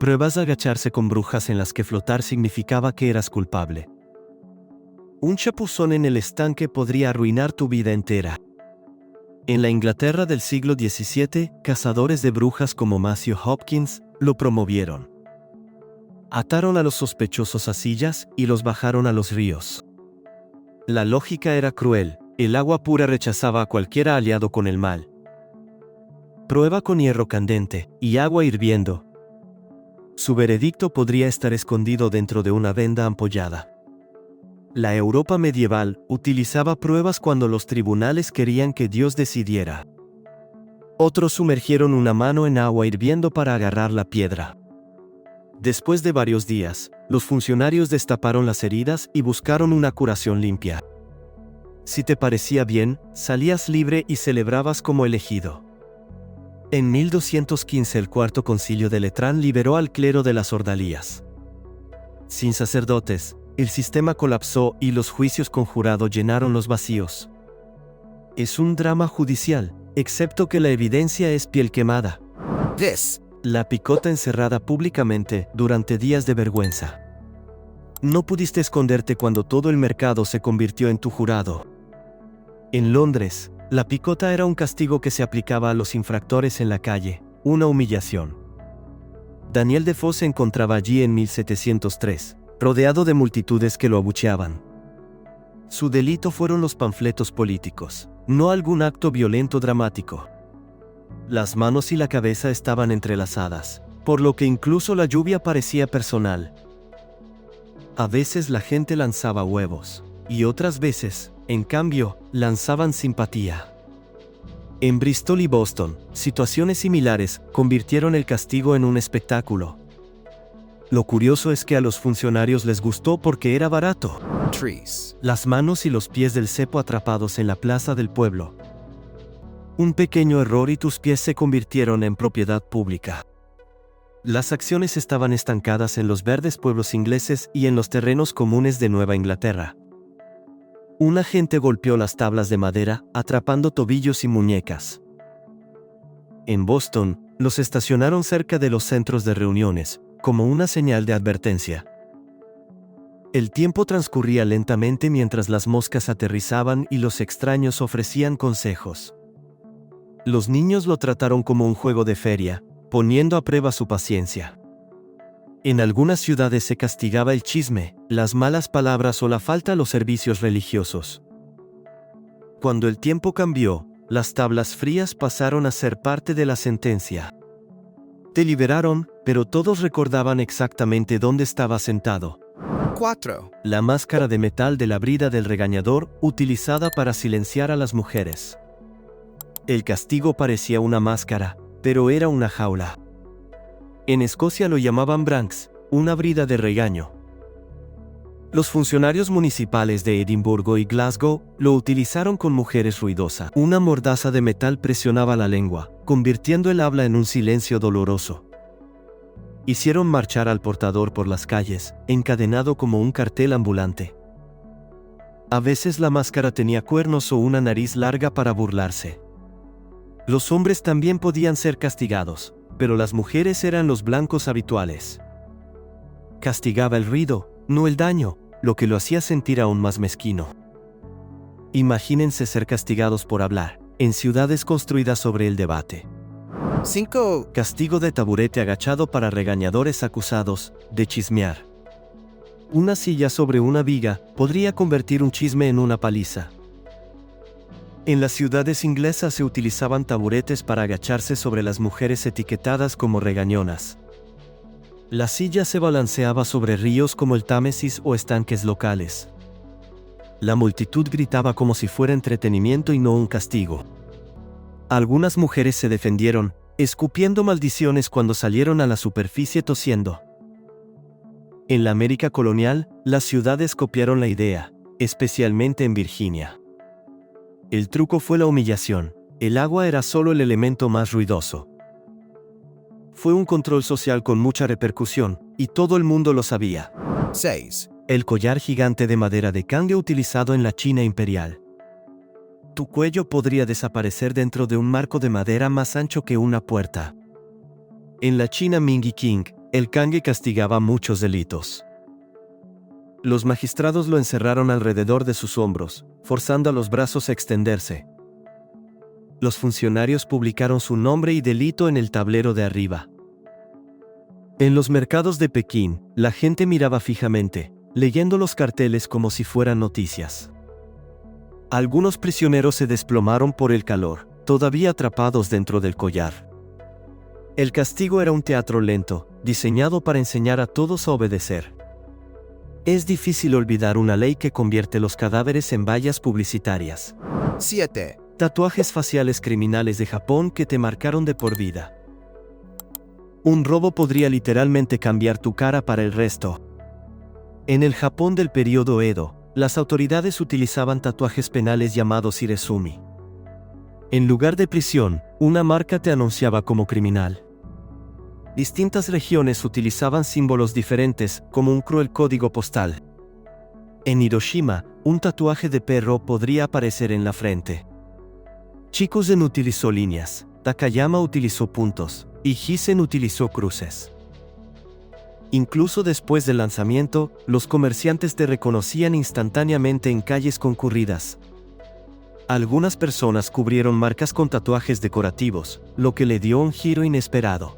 Pruebas de agacharse con brujas en las que flotar significaba que eras culpable. Un chapuzón en el estanque podría arruinar tu vida entera. En la Inglaterra del siglo XVII, cazadores de brujas como Matthew Hopkins lo promovieron. Ataron a los sospechosos a sillas y los bajaron a los ríos. La lógica era cruel, el agua pura rechazaba a cualquiera aliado con el mal. Prueba con hierro candente y agua hirviendo. Su veredicto podría estar escondido dentro de una venda ampollada. La Europa medieval utilizaba pruebas cuando los tribunales querían que Dios decidiera. Otros sumergieron una mano en agua hirviendo para agarrar la piedra. Después de varios días, los funcionarios destaparon las heridas y buscaron una curación limpia. Si te parecía bien, salías libre y celebrabas como elegido. En 1215 el Cuarto Concilio de Letrán liberó al clero de las ordalías. Sin sacerdotes, el sistema colapsó y los juicios con jurado llenaron los vacíos. Es un drama judicial, excepto que la evidencia es piel quemada. La picota encerrada públicamente durante días de vergüenza. No pudiste esconderte cuando todo el mercado se convirtió en tu jurado. En Londres, la picota era un castigo que se aplicaba a los infractores en la calle, una humillación. Daniel Defoe se encontraba allí en 1703, rodeado de multitudes que lo abucheaban. Su delito fueron los panfletos políticos, no algún acto violento dramático. Las manos y la cabeza estaban entrelazadas, por lo que incluso la lluvia parecía personal. A veces la gente lanzaba huevos, y otras veces, en cambio, lanzaban simpatía. En Bristol y Boston, situaciones similares convirtieron el castigo en un espectáculo. Lo curioso es que a los funcionarios les gustó porque era barato. Las manos y los pies del cepo atrapados en la plaza del pueblo. Un pequeño error y tus pies se convirtieron en propiedad pública. Las acciones estaban estancadas en los verdes pueblos ingleses y en los terrenos comunes de Nueva Inglaterra. Un agente golpeó las tablas de madera, atrapando tobillos y muñecas. En Boston, los estacionaron cerca de los centros de reuniones, como una señal de advertencia. El tiempo transcurría lentamente mientras las moscas aterrizaban y los extraños ofrecían consejos. Los niños lo trataron como un juego de feria, poniendo a prueba su paciencia. En algunas ciudades se castigaba el chisme, las malas palabras o la falta a los servicios religiosos. Cuando el tiempo cambió, las tablas frías pasaron a ser parte de la sentencia. Te liberaron, pero todos recordaban exactamente dónde estaba sentado. 4. La máscara de metal de la brida del regañador, utilizada para silenciar a las mujeres. El castigo parecía una máscara, pero era una jaula. En Escocia lo llamaban branks, una brida de regaño. Los funcionarios municipales de Edimburgo y Glasgow lo utilizaron con mujeres ruidosas. Una mordaza de metal presionaba la lengua, convirtiendo el habla en un silencio doloroso. Hicieron marchar al portador por las calles, encadenado como un cartel ambulante. A veces la máscara tenía cuernos o una nariz larga para burlarse. Los hombres también podían ser castigados, pero las mujeres eran los blancos habituales. Castigaba el ruido, no el daño, lo que lo hacía sentir aún más mezquino. Imagínense ser castigados por hablar, en ciudades construidas sobre el debate. 5. Castigo de taburete agachado para regañadores acusados de chismear. Una silla sobre una viga podría convertir un chisme en una paliza. En las ciudades inglesas se utilizaban taburetes para agacharse sobre las mujeres etiquetadas como regañonas. La silla se balanceaba sobre ríos como el Támesis o estanques locales. La multitud gritaba como si fuera entretenimiento y no un castigo. Algunas mujeres se defendieron, escupiendo maldiciones cuando salieron a la superficie tosiendo. En la América colonial, las ciudades copiaron la idea, especialmente en Virginia. El truco fue la humillación. El agua era solo el elemento más ruidoso. Fue un control social con mucha repercusión, y todo el mundo lo sabía. 6. El collar gigante de madera de cambio utilizado en la China imperial. Tu cuello podría desaparecer dentro de un marco de madera más ancho que una puerta. En la China Ming y Qing, El cangue castigaba muchos delitos. Los magistrados lo encerraron alrededor de sus hombros, forzando a los brazos a extenderse. Los funcionarios publicaron su nombre y delito en el tablero de arriba. En los mercados de Pekín, la gente miraba fijamente, leyendo los carteles como si fueran noticias. Algunos prisioneros se desplomaron por el calor, todavía atrapados dentro del collar. El castigo era un teatro lento, diseñado para enseñar a todos a obedecer. Es difícil olvidar una ley que convierte los cadáveres en vallas publicitarias. 7. Tatuajes faciales criminales de Japón que te marcaron de por vida. Un robo podría literalmente cambiar tu cara para el resto. En el Japón del período Edo, las autoridades utilizaban tatuajes penales llamados irezumi. En lugar de prisión, una marca te anunciaba como criminal. Distintas regiones utilizaban símbolos diferentes, como un cruel código postal. En Hiroshima, un tatuaje de perro podría aparecer en la frente. Chikuzen utilizó líneas, Takayama utilizó puntos, y Hisen utilizó cruces. Incluso después del lanzamiento, los comerciantes te reconocían instantáneamente en calles concurridas. Algunas personas cubrieron marcas con tatuajes decorativos, lo que le dio un giro inesperado.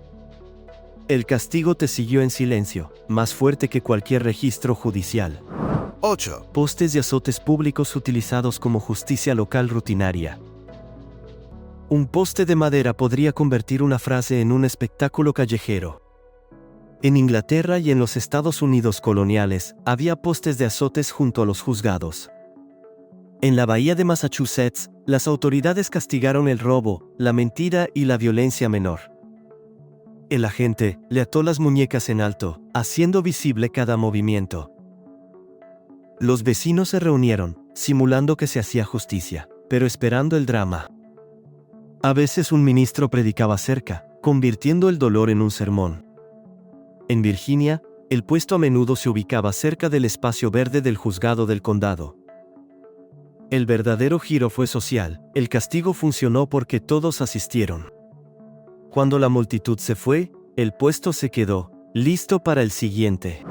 El castigo te siguió en silencio, más fuerte que cualquier registro judicial. 8. Postes y azotes públicos utilizados como justicia local rutinaria. Un poste de madera podría convertir una frase en un espectáculo callejero. En Inglaterra y en los Estados Unidos coloniales, había postes de azotes junto a los juzgados. En la bahía de Massachusetts, las autoridades castigaron el robo, la mentira y la violencia menor. El agente le ató las muñecas en alto, haciendo visible cada movimiento. Los vecinos se reunieron, simulando que se hacía justicia, pero esperando el drama. A veces un ministro predicaba cerca, convirtiendo el dolor en un sermón. En Virginia, el puesto a menudo se ubicaba cerca del espacio verde del juzgado del condado. El verdadero giro fue social, el castigo funcionó porque todos asistieron. Cuando la multitud se fue, el puesto se quedó, listo para el siguiente.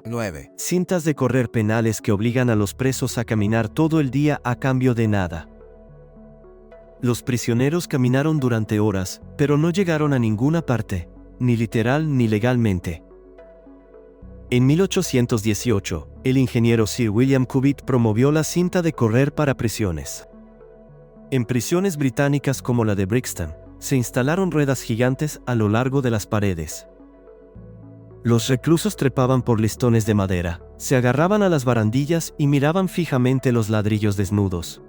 9. Cintas de correr penales que obligan a los presos a caminar todo el día a cambio de nada. Los prisioneros caminaron durante horas, pero no llegaron a ninguna parte, ni literal ni legalmente. En 1818, el ingeniero Sir William Cubitt promovió la cinta de correr para prisiones. En prisiones británicas como la de Brixton, se instalaron ruedas gigantes a lo largo de las paredes. Los reclusos trepaban por listones de madera, se agarraban a las barandillas y miraban fijamente los ladrillos desnudos.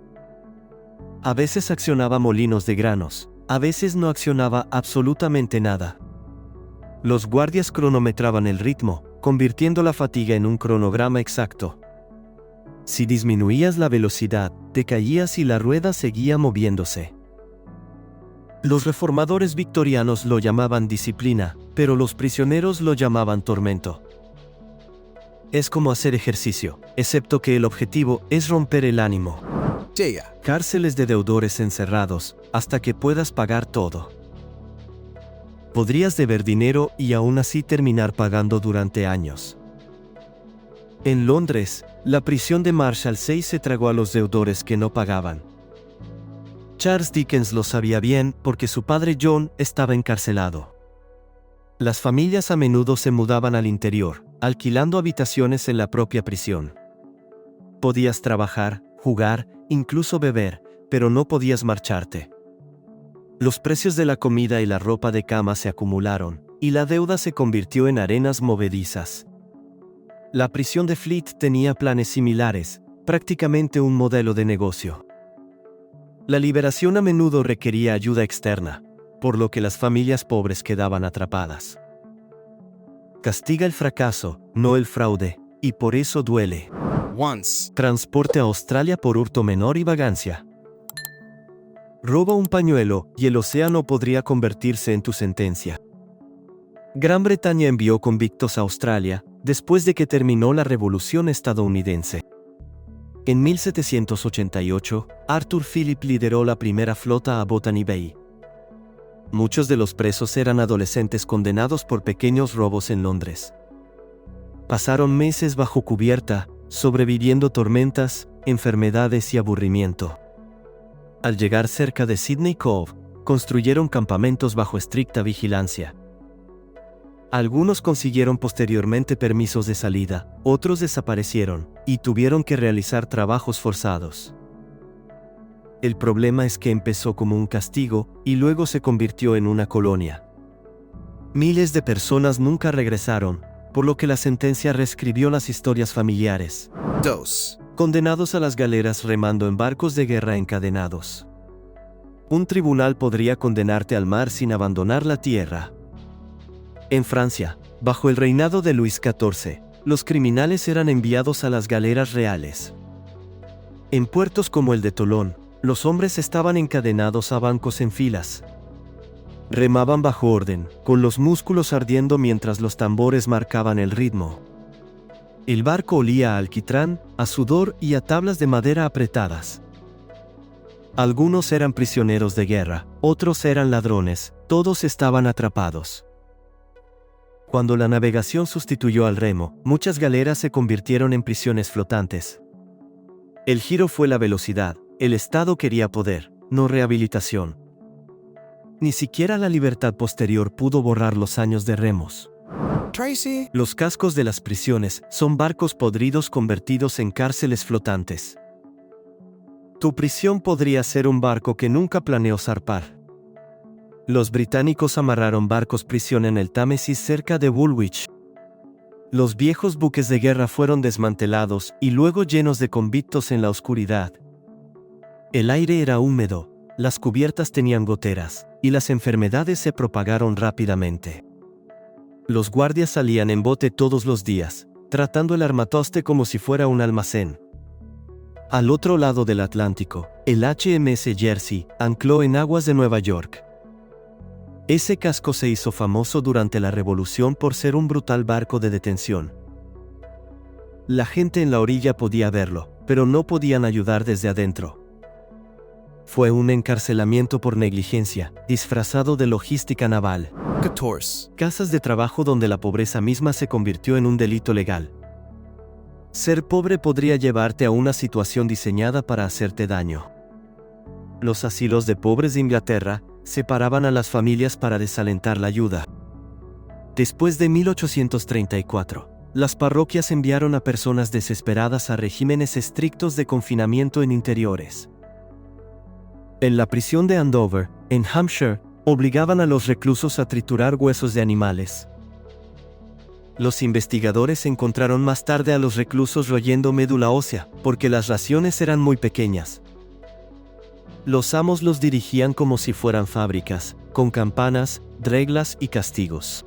A veces accionaba molinos de granos, a veces no accionaba absolutamente nada. Los guardias cronometraban el ritmo, convirtiendo la fatiga en un cronograma exacto. Si disminuías la velocidad, te caías y la rueda seguía moviéndose. Los reformadores victorianos lo llamaban disciplina, pero los prisioneros lo llamaban tormento. Es como hacer ejercicio, excepto que el objetivo es romper el ánimo. 10. Cárceles de deudores encerrados, hasta que puedas pagar todo. Podrías deber dinero y aún así terminar pagando durante años. En Londres, la prisión de Marshalsea se tragó a los deudores que no pagaban. Charles Dickens lo sabía bien porque su padre John estaba encarcelado. Las familias a menudo se mudaban al interior, alquilando habitaciones en la propia prisión. Podías trabajar, jugar, incluso beber, pero no podías marcharte. Los precios de la comida y la ropa de cama se acumularon, y la deuda se convirtió en arenas movedizas. La prisión de Fleet tenía planes similares, prácticamente un modelo de negocio. La liberación a menudo requería ayuda externa, por lo que las familias pobres quedaban atrapadas. Castiga el fracaso, no el fraude, y por eso duele. Once. Transporte a Australia por hurto menor y vagancia. Roba un pañuelo y el océano podría convertirse en tu sentencia. Gran Bretaña envió convictos a Australia después de que terminó la Revolución estadounidense. En 1788, Arthur Phillip lideró la primera flota a Botany Bay. Muchos de los presos eran adolescentes condenados por pequeños robos en Londres. Pasaron meses bajo cubierta, sobreviviendo tormentas, enfermedades y aburrimiento. Al llegar cerca de Sydney Cove, construyeron campamentos bajo estricta vigilancia. Algunos consiguieron posteriormente permisos de salida, otros desaparecieron, y tuvieron que realizar trabajos forzados. El problema es que empezó como un castigo, y luego se convirtió en una colonia. Miles de personas nunca regresaron, por lo que la sentencia reescribió las historias familiares. 2. Condenados a las galeras remando en barcos de guerra encadenados. Un tribunal podría condenarte al mar sin abandonar la tierra. En Francia, bajo el reinado de Luis XIV, los criminales eran enviados a las galeras reales. En puertos como el de Tolón, los hombres estaban encadenados a bancos en filas. Remaban bajo orden, con los músculos ardiendo mientras los tambores marcaban el ritmo. El barco olía a alquitrán, a sudor y a tablas de madera apretadas. Algunos eran prisioneros de guerra, otros eran ladrones, todos estaban atrapados. Cuando la navegación sustituyó al remo, muchas galeras se convirtieron en prisiones flotantes. El giro fue la velocidad, el Estado quería poder, no rehabilitación. Ni siquiera la libertad posterior pudo borrar los años de remos. Tracy. Los cascos de las prisiones son barcos podridos convertidos en cárceles flotantes. Tu prisión podría ser un barco que nunca planeó zarpar. Los británicos amarraron barcos prisión en el Támesis cerca de Woolwich. Los viejos buques de guerra fueron desmantelados y luego llenos de convictos en la oscuridad. El aire era húmedo, las cubiertas tenían goteras, y las enfermedades se propagaron rápidamente. Los guardias salían en bote todos los días, tratando el armatoste como si fuera un almacén. Al otro lado del Atlántico, el HMS Jersey ancló en aguas de Nueva York. Ese casco se hizo famoso durante la Revolución por ser un brutal barco de detención. La gente en la orilla podía verlo, pero no podían ayudar desde adentro. Fue un encarcelamiento por negligencia, disfrazado de logística naval. 14. Casas de trabajo donde la pobreza misma se convirtió en un delito legal. Ser pobre podría llevarte a una situación diseñada para hacerte daño. Los asilos de pobres de Inglaterra separaban a las familias para desalentar la ayuda. Después de 1834, las parroquias enviaron a personas desesperadas a regímenes estrictos de confinamiento en interiores. En la prisión de Andover, en Hampshire, obligaban a los reclusos a triturar huesos de animales. Los investigadores encontraron más tarde a los reclusos royendo médula ósea, porque las raciones eran muy pequeñas. Los amos los dirigían como si fueran fábricas, con campanas, reglas y castigos.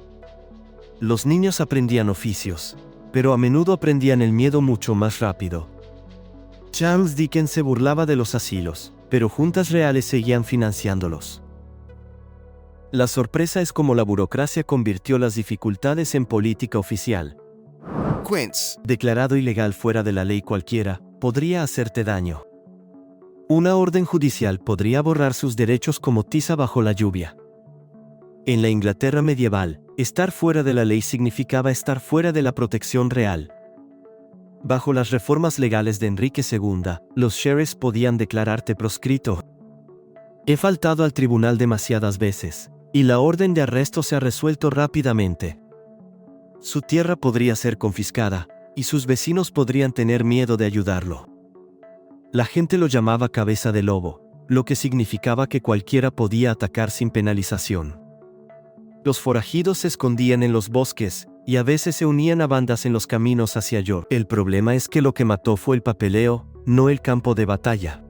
Los niños aprendían oficios, pero a menudo aprendían el miedo mucho más rápido. Charles Dickens se burlaba de los asilos, pero juntas reales seguían financiándolos. La sorpresa es cómo la burocracia convirtió las dificultades en política oficial. Quince. Declarado ilegal fuera de la ley cualquiera, podría hacerte daño. Una orden judicial podría borrar sus derechos como tiza bajo la lluvia. En la Inglaterra medieval, estar fuera de la ley significaba estar fuera de la protección real. Bajo las reformas legales de Enrique II, los sheriffs podían declararte proscrito. He faltado al tribunal demasiadas veces, y la orden de arresto se ha resuelto rápidamente. Su tierra podría ser confiscada, y sus vecinos podrían tener miedo de ayudarlo. La gente lo llamaba cabeza de lobo, lo que significaba que cualquiera podía atacar sin penalización. Los forajidos se escondían en los bosques, y a veces se unían a bandas en los caminos hacia York. El problema es que lo que mató fue el papeleo, no el campo de batalla.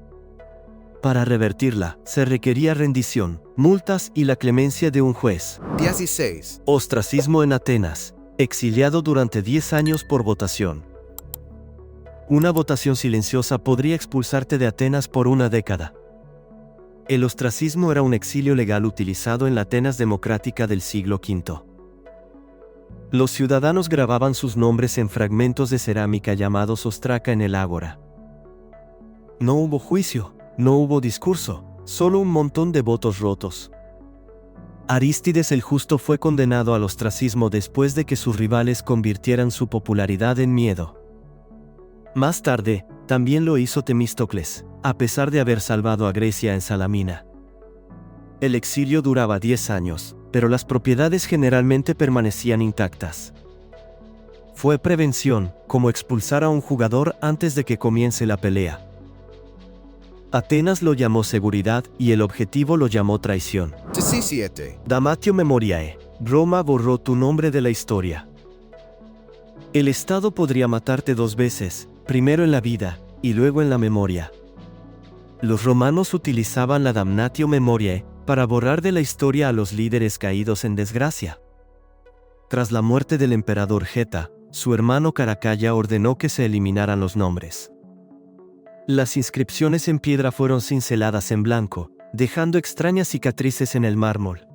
Para revertirla, se requería rendición, multas y la clemencia de un juez. 16. Ostracismo en Atenas, exiliado durante 10 años por votación. Una votación silenciosa podría expulsarte de Atenas por una década. El ostracismo era un exilio legal utilizado en la Atenas democrática del siglo V. Los ciudadanos grababan sus nombres en fragmentos de cerámica llamados ostraca en el ágora. No hubo juicio, no hubo discurso, solo un montón de votos rotos. Arístides el Justo fue condenado al ostracismo después de que sus rivales convirtieran su popularidad en miedo. Más tarde, también lo hizo Temístocles, a pesar de haber salvado a Grecia en Salamina. El exilio duraba 10 años, pero las propiedades generalmente permanecían intactas. Fue prevención, como expulsar a un jugador antes de que comience la pelea. Atenas lo llamó seguridad y el objetivo lo llamó traición. 17. Damatio Memoriae. Roma borró tu nombre de la historia. El Estado podría matarte 2 veces, primero en la vida, y luego en la memoria. Los romanos utilizaban la damnatio memoriae para borrar de la historia a los líderes caídos en desgracia. Tras la muerte del emperador Geta, su hermano Caracalla ordenó que se eliminaran los nombres. Las inscripciones en piedra fueron cinceladas en blanco, dejando extrañas cicatrices en el mármol.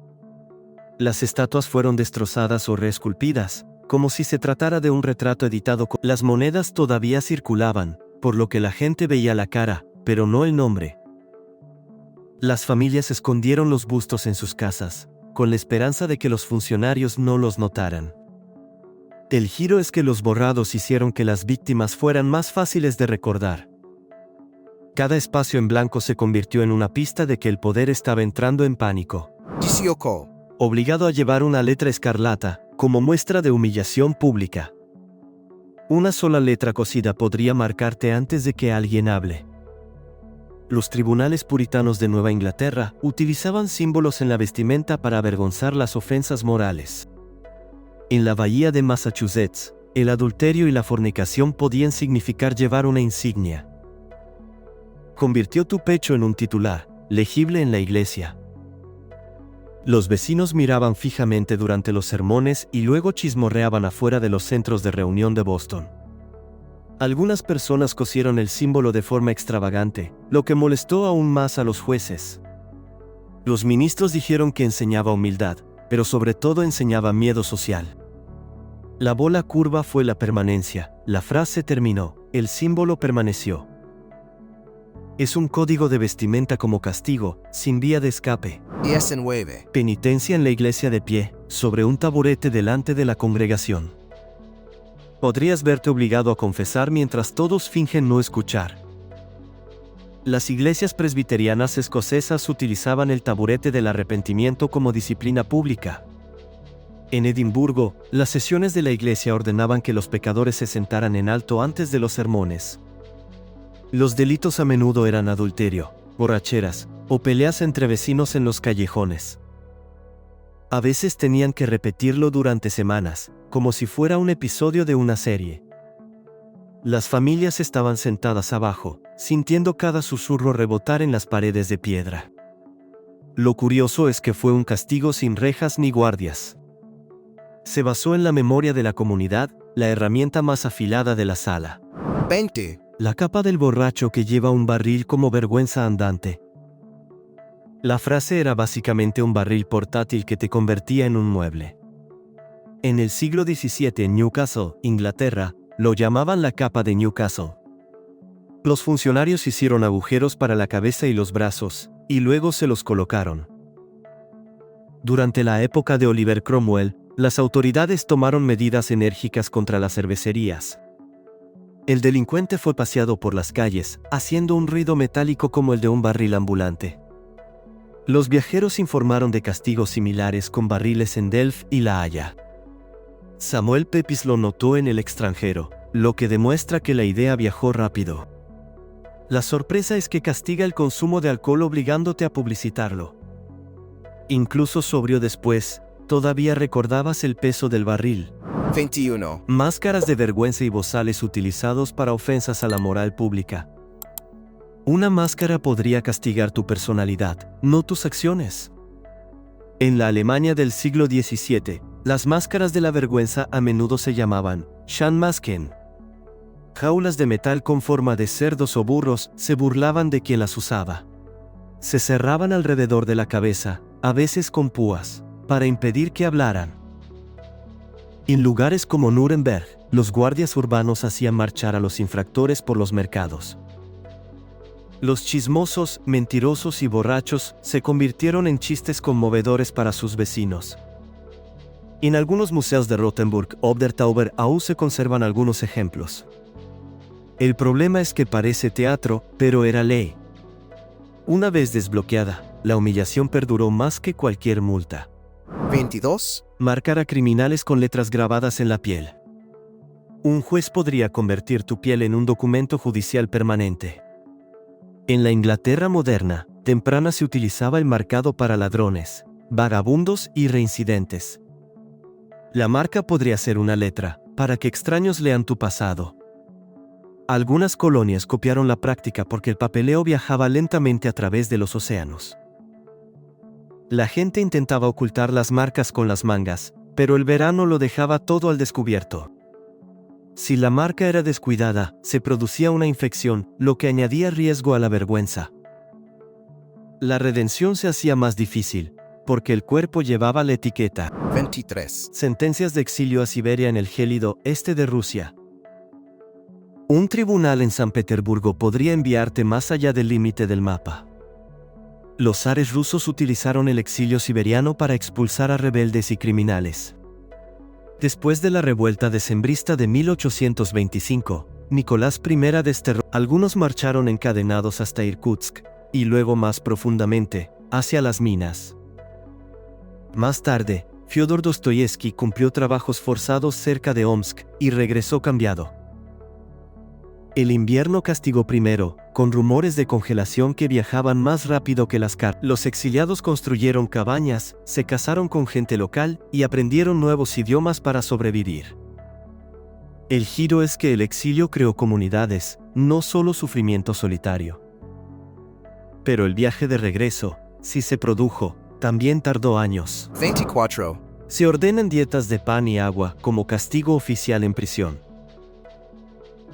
Las estatuas fueron destrozadas o reesculpidas, como si se tratara de un retrato editado. Las monedas todavía circulaban, por lo que la gente veía la cara, pero no el nombre. Las familias escondieron los bustos en sus casas, con la esperanza de que los funcionarios no los notaran. El giro es que los borrados hicieron que las víctimas fueran más fáciles de recordar. Cada espacio en blanco se convirtió en una pista de que el poder estaba entrando en pánico. 18. Obligado a llevar una letra escarlata, como muestra de humillación pública. Una sola letra cosida podría marcarte antes de que alguien hable. Los tribunales puritanos de Nueva Inglaterra utilizaban símbolos en la vestimenta para avergonzar las ofensas morales. En la bahía de Massachusetts, el adulterio y la fornicación podían significar llevar una insignia. Convirtió tu pecho en un titular, legible en la iglesia. Los vecinos miraban fijamente durante los sermones y luego chismorreaban afuera de los centros de reunión de Boston. Algunas personas cosieron el símbolo de forma extravagante, lo que molestó aún más a los jueces. Los ministros dijeron que enseñaba humildad, pero sobre todo enseñaba miedo social. La bola curva fue la permanencia, la frase terminó, el símbolo permaneció. Es un código de vestimenta como castigo, sin vía de escape. 19. Penitencia en la iglesia de pie, sobre un taburete delante de la congregación. Podrías verte obligado a confesar mientras todos fingen no escuchar. Las iglesias presbiterianas escocesas utilizaban el taburete del arrepentimiento como disciplina pública. En Edimburgo, las sesiones de la iglesia ordenaban que los pecadores se sentaran en alto antes de los sermones. Los delitos a menudo eran adulterio, borracheras, o peleas entre vecinos en los callejones. A veces tenían que repetirlo durante semanas, como si fuera un episodio de una serie. Las familias estaban sentadas abajo, sintiendo cada susurro rebotar en las paredes de piedra. Lo curioso es que fue un castigo sin rejas ni guardias. Se basó en la memoria de la comunidad, la herramienta más afilada de la sala. 20. La capa del borracho que lleva un barril como vergüenza andante. La frase era básicamente un barril portátil que te convertía en un mueble. En el siglo XVII en Newcastle, Inglaterra, lo llamaban la capa de Newcastle. Los funcionarios hicieron agujeros para la cabeza y los brazos, y luego se los colocaron. Durante la época de Oliver Cromwell, las autoridades tomaron medidas enérgicas contra las cervecerías. El delincuente fue paseado por las calles, haciendo un ruido metálico como el de un barril ambulante. Los viajeros informaron de castigos similares con barriles en Delft y La Haya. Samuel Pepys lo notó en el extranjero, lo que demuestra que la idea viajó rápido. La sorpresa es que castiga el consumo de alcohol obligándote a publicitarlo. Incluso sobrio después, todavía recordabas el peso del barril. 21. Máscaras de vergüenza y bozales utilizados para ofensas a la moral pública. Una máscara podría castigar tu personalidad, no tus acciones. En la Alemania del siglo XVII, las máscaras de la vergüenza a menudo se llamaban Schandmasken. Jaulas de metal con forma de cerdos o burros se burlaban de quien las usaba. Se cerraban alrededor de la cabeza, a veces con púas, para impedir que hablaran. En lugares como Nuremberg, los guardias urbanos hacían marchar a los infractores por los mercados. Los chismosos, mentirosos y borrachos se convirtieron en chistes conmovedores para sus vecinos. En algunos museos de Rothenburg o der Tauber aún se conservan algunos ejemplos. El problema es que parece teatro, pero era ley. Una vez desbloqueada, la humillación perduró más que cualquier multa. 22. Marcar a criminales con letras grabadas en la piel. Un juez podría convertir tu piel en un documento judicial permanente. En la Inglaterra moderna, temprana se utilizaba el marcado para ladrones, vagabundos y reincidentes. La marca podría ser una letra, para que extraños lean tu pasado. Algunas colonias copiaron la práctica porque el papeleo viajaba lentamente a través de los océanos. La gente intentaba ocultar las marcas con las mangas, pero el verano lo dejaba todo al descubierto. Si la marca era descuidada, se producía una infección, lo que añadía riesgo a la vergüenza. La redención se hacía más difícil, porque el cuerpo llevaba la etiqueta. 23. Sentencias de exilio a Siberia en el gélido este de Rusia. Un tribunal en San Petersburgo podría enviarte más allá del límite del mapa. Los zares rusos utilizaron el exilio siberiano para expulsar a rebeldes y criminales. Después de la revuelta decembrista de 1825, Nicolás I desterró. Algunos marcharon encadenados hasta Irkutsk, y luego más profundamente, hacia las minas. Más tarde, Fyodor Dostoyevsky cumplió trabajos forzados cerca de Omsk, y regresó cambiado. El invierno castigó primero, con rumores de congelación que viajaban más rápido que las cartas. Los exiliados construyeron cabañas, se casaron con gente local y aprendieron nuevos idiomas para sobrevivir. El giro es que el exilio creó comunidades, no solo sufrimiento solitario. Pero el viaje de regreso, si se produjo, también tardó años. 24. Se ordenan dietas de pan y agua como castigo oficial en prisión.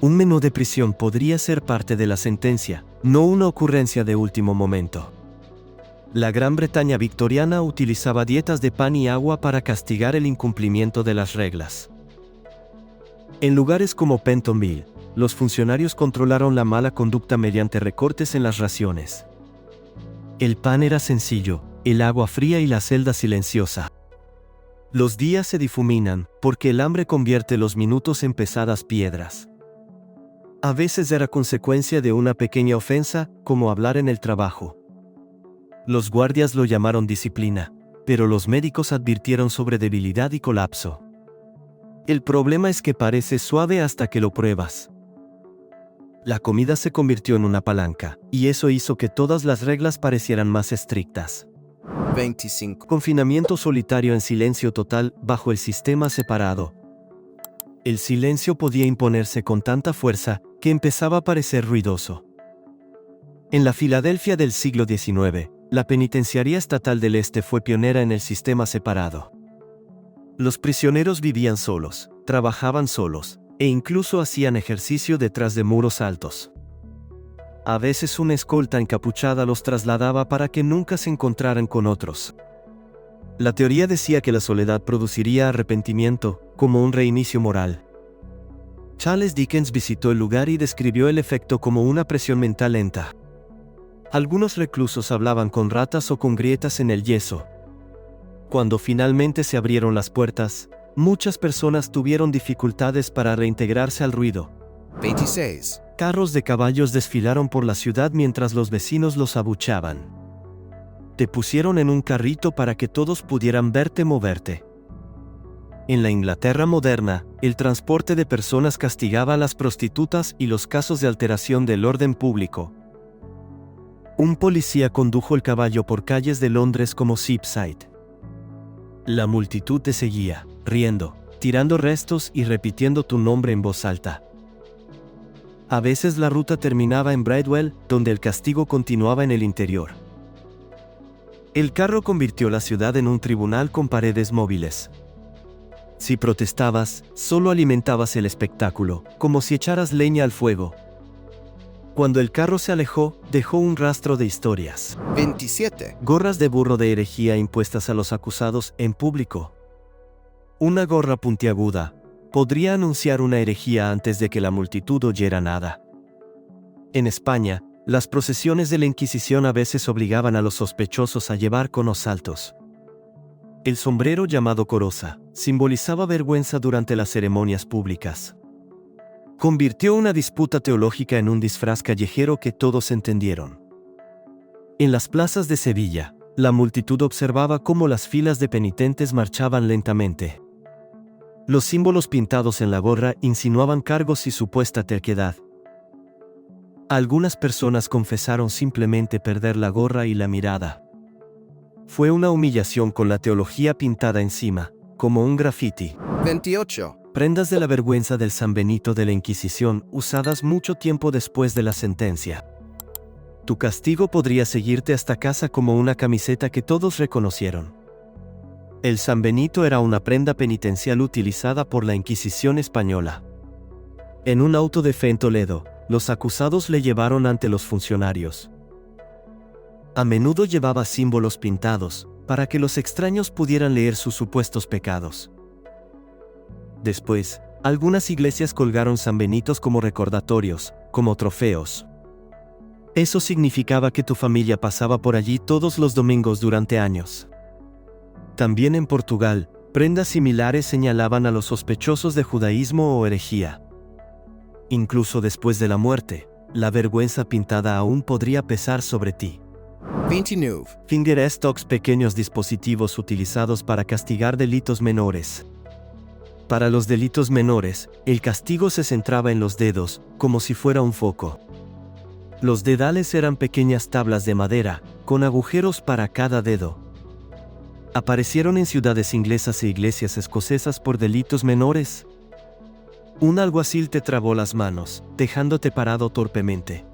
Un menú de prisión podría ser parte de la sentencia, no una ocurrencia de último momento. La Gran Bretaña victoriana utilizaba dietas de pan y agua para castigar el incumplimiento de las reglas. En lugares como Pentonville, los funcionarios controlaron la mala conducta mediante recortes en las raciones. El pan era sencillo, el agua fría y la celda silenciosa. Los días se difuminan, porque el hambre convierte los minutos en pesadas piedras. A veces era consecuencia de una pequeña ofensa, como hablar en el trabajo. Los guardias lo llamaron disciplina, pero los médicos advirtieron sobre debilidad y colapso. El problema es que parece suave hasta que lo pruebas. La comida se convirtió en una palanca, y eso hizo que todas las reglas parecieran más estrictas. 25. Confinamiento solitario en silencio total, bajo el sistema separado. El silencio podía imponerse con tanta fuerza, que empezaba a parecer ruidoso. En la Filadelfia del siglo XIX, la Penitenciaría Estatal del Este fue pionera en el sistema separado. Los prisioneros vivían solos, trabajaban solos, e incluso hacían ejercicio detrás de muros altos. A veces una escolta encapuchada los trasladaba para que nunca se encontraran con otros. La teoría decía que la soledad produciría arrepentimiento, como un reinicio moral. Charles Dickens visitó el lugar y describió el efecto como una presión mental lenta. Algunos reclusos hablaban con ratas o con grietas en el yeso. Cuando finalmente se abrieron las puertas, muchas personas tuvieron dificultades para reintegrarse al ruido. 26. Carros de caballos desfilaron por la ciudad mientras los vecinos los abucheaban. Te pusieron en un carrito para que todos pudieran verte moverte. En la Inglaterra moderna, el transporte de personas castigaba a las prostitutas y los casos de alteración del orden público. Un policía condujo el caballo por calles de Londres como Cheapside. La multitud te seguía, riendo, tirando restos y repitiendo tu nombre en voz alta. A veces la ruta terminaba en Bridewell, donde el castigo continuaba en el interior. El carro convirtió la ciudad en un tribunal con paredes móviles. Si protestabas, solo alimentabas el espectáculo, como si echaras leña al fuego. Cuando el carro se alejó, dejó un rastro de historias. 27. Gorras de burro de herejía impuestas a los acusados en público. Una gorra puntiaguda podría anunciar una herejía antes de que la multitud oyera nada. En España, Las procesiones de la Inquisición a veces obligaban a los sospechosos a llevar conos altos. El sombrero llamado coroza simbolizaba vergüenza durante las ceremonias públicas. Convirtió una disputa teológica en un disfraz callejero que todos entendieron. En las plazas de Sevilla, la multitud observaba cómo las filas de penitentes marchaban lentamente. Los símbolos pintados en la gorra insinuaban cargos y supuesta terquedad. Algunas personas confesaron simplemente perder la gorra y la mirada. Fue una humillación con la teología pintada encima, como un grafiti. 28. Prendas de la vergüenza del San Benito de la Inquisición, usadas mucho tiempo después de la sentencia. Tu castigo podría seguirte hasta casa como una camiseta que todos reconocieron. El San Benito era una prenda penitencial utilizada por la Inquisición española. En un auto de fe en Toledo, los acusados le llevaron ante los funcionarios. A menudo llevaba símbolos pintados, para que los extraños pudieran leer sus supuestos pecados. Después, algunas iglesias colgaron San Benitos como recordatorios, como trofeos. Eso significaba que tu familia pasaba por allí todos los domingos durante años. También en Portugal, prendas similares señalaban a los sospechosos de judaísmo o herejía. Incluso después de la muerte, la vergüenza pintada aún podría pesar sobre ti. 29. Fingerstocks, pequeños dispositivos utilizados para castigar delitos menores. Para los delitos menores, el castigo se centraba en los dedos, como si fuera un foco. Los dedales eran pequeñas tablas de madera, con agujeros para cada dedo. Aparecieron en ciudades inglesas e iglesias escocesas por delitos menores. Un alguacil te trabó las manos, dejándote parado torpemente.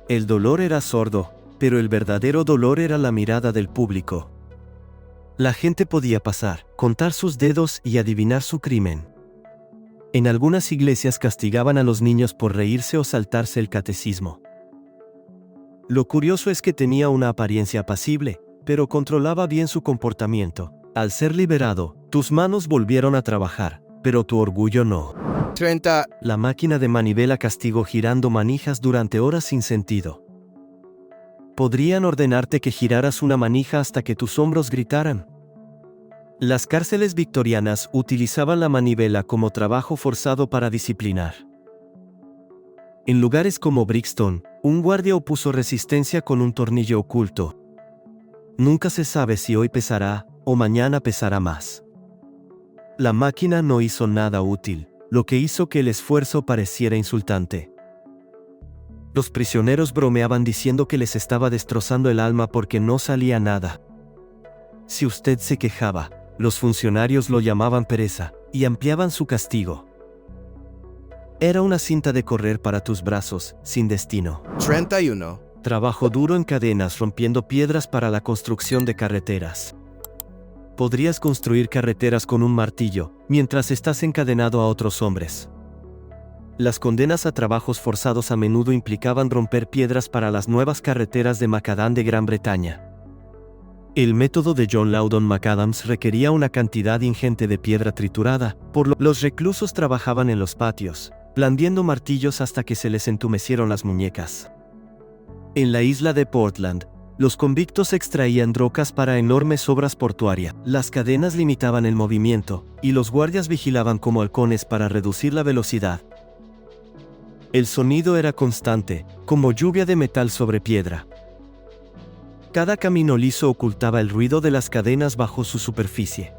El dolor era sordo, pero el verdadero dolor era la mirada del público. La gente podía pasar, contar sus dedos y adivinar su crimen. En algunas iglesias castigaban a los niños por reírse o saltarse el catecismo. Lo curioso es que tenía una apariencia apacible, pero controlaba bien su comportamiento. Al ser liberado, tus manos volvieron a trabajar, pero tu orgullo no. 30. La máquina de manivela castigó girando manijas durante horas sin sentido. Podrían ordenarte que giraras una manija hasta que tus hombros gritaran. Las cárceles victorianas utilizaban la manivela como trabajo forzado para disciplinar. En lugares como Brixton, un guardia opuso resistencia con un tornillo oculto. Nunca se sabe si hoy pesará, o mañana pesará más. La máquina no hizo nada útil, lo que hizo que el esfuerzo pareciera insultante. Los prisioneros bromeaban diciendo que les estaba destrozando el alma porque no salía nada. Si usted se quejaba, los funcionarios lo llamaban pereza, y ampliaban su castigo. Era una cinta de correr para tus brazos, sin destino. 31. Trabajo duro en cadenas rompiendo piedras para la construcción de carreteras. Podrías construir carreteras con un martillo, mientras estás encadenado a otros hombres. Las condenas a trabajos forzados a menudo implicaban romper piedras para las nuevas carreteras de macadam de Gran Bretaña. El método de John Loudon McAdams requería una cantidad ingente de piedra triturada, por lo que los reclusos trabajaban en los patios, blandiendo martillos hasta que se les entumecieron las muñecas. En la isla de Portland, los convictos extraían rocas para enormes obras portuarias. Las cadenas limitaban el movimiento, y los guardias vigilaban como halcones para reducir la velocidad. El sonido era constante, como lluvia de metal sobre piedra. Cada camino liso ocultaba el ruido de las cadenas bajo su superficie.